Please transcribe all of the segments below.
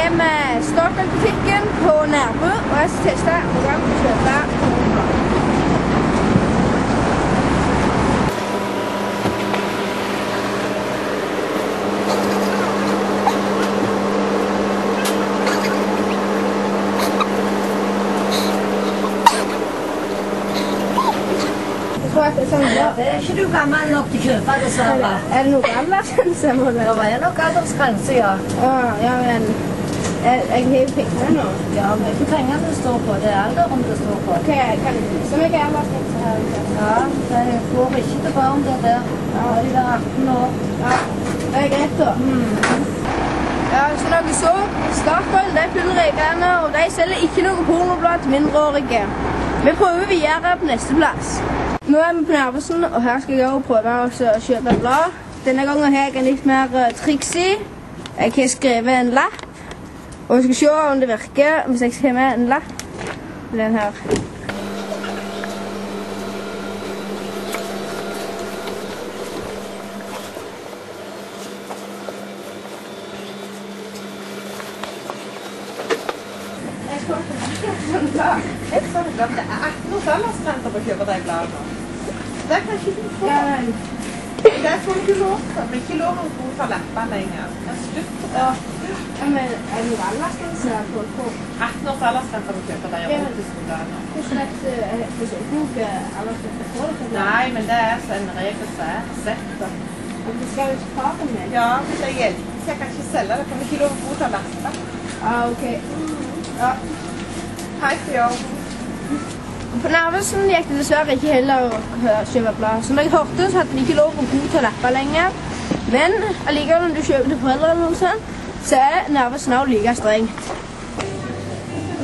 er med Statoil-butikken på Nærbu, og jeg skal teste om jeg kan kjøpe kornblad. Det er ikke du gammel nok til å kjøpe, dessverre. Er det noe aldersgrense? Det er nok aldersgrense, ja. Ja, men jeg har jo penger nå. Ja, men det er ikke pengene det står på, det er alderen det står på. Ok, kan du vise meg aldersgrense her? Ja, det går ikke til barn det der. Ja, de er 18 år. Ja, det er greit da. Ja, som dere så, Statoil, de følger reglene, og de selger ikke noe pornoblad til mindreårige. Vi prøver videre på neste plass. Nå er vi på Narvesen, og her skal jeg også prøve å kjøpe et blad. Denne gangen har jeg en litt mer triksy. Jeg har skrevet en lapp, og jeg skal se om det virker hvis jeg skal med en lapp. Den her. Jeg tror det er 18 års aldersgrense på å kjøpe deg blad nå. Det kan ikke du få. Det får du ikke lov til. Det blir ikke lov å godta lapper lenger. Det er slutt på det. Ja, men er det noe aldersgrense på? 18 års aldersgrense på å kjøpe deg erotiske blader. Hvordan er det ikke aldersgrense på det? Nei, men det er en regel som er sett. Det skal jo ikke ta på meg. Ja, hvis jeg hjelper, så jeg kan ikke selge det. Kan ikke lov å godta lapper. Ja, ok. Ja. Hei til jobb. På Narvesen gikk det dessverre ikke heller å kjøpe blad. Som jeg hørte, så hadde de ikke lov å godta lapper lenger. Men allikevel når du kjøper til foreldre eller noe sånt, så er Narvesen også like strengt.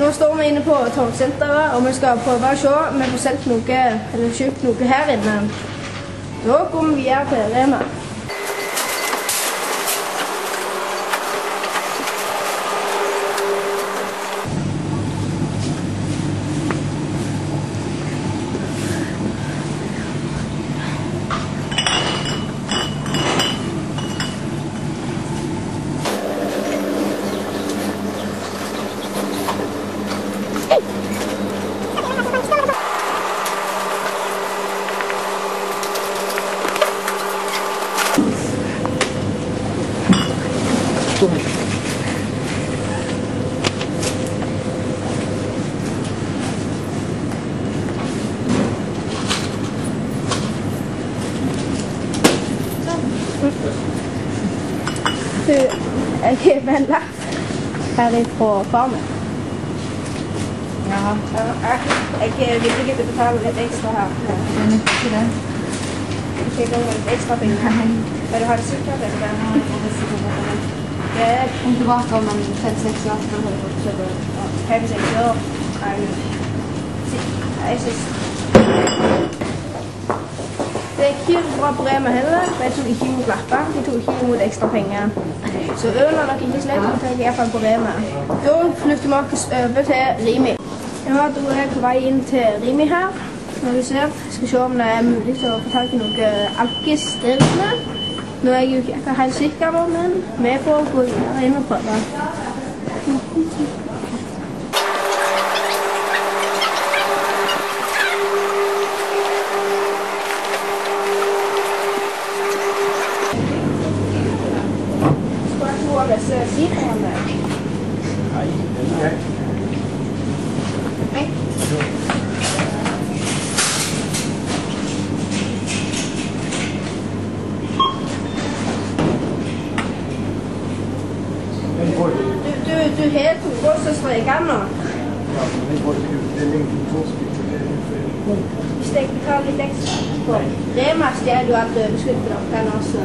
Nå står vi inne på Torgsenteret, og vi skal prøve å se om vi får sendt noe, eller kjøpt noe her inne. Da går vi videre til Rema. Jeg har med en lapp her fra farmen. Ja. Jeg vil ikke betale litt ekstra her. Men jeg får ikke det. Ikke engang litt ekstra penger. Vil du ha det sikkert? Det er tilbake om en 5-6 år. Hva hvis jeg gjør? Jeg synes det er ikke bra på Rema heller, for jeg tok ikke imot lapper, de tok ikke imot ekstra penger. Så øl har dere ikke slett, så tar jeg i hvert fall på Rema. Da flytter vi oss over til Rimi. Ja, da er jeg på vei inn til Rimi her. Når du ser, jeg skal se om det er mulig å få tak i noe alkis-drivende. Nå er jeg jo ikke helt sikker, men vi får gå inn og prøve. Du har to streker nå. Ja, men det var utdeling til 2 stykker. Hvis jeg betaler litt ekstra på Rema, stjeler du alt overskudd på dere også.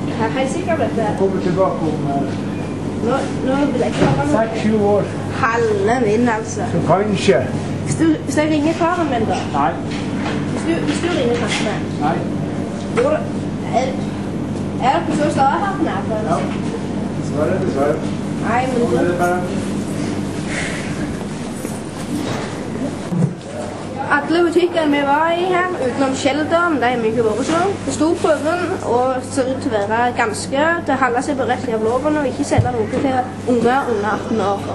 Jeg er helt sikker på dette. Kommer tilbake om Nå vil jeg ikke høre noe. 6-7 år. Halve min, altså. Så kanskje. Hvis jeg ringer faren min, da? Nei. Hvis du ringer kanskje? Nei. Er dere så stadig her på nærmere? Ja. Dessverre. Nei, men Nå er det bare... Alle butikkene vi var i her, utenom Kjelderen, de er mye vært så. Det sto prøven og ser ut til å være ganske til å holde seg på resten av loven og ikke selge noe til unger under 18 år.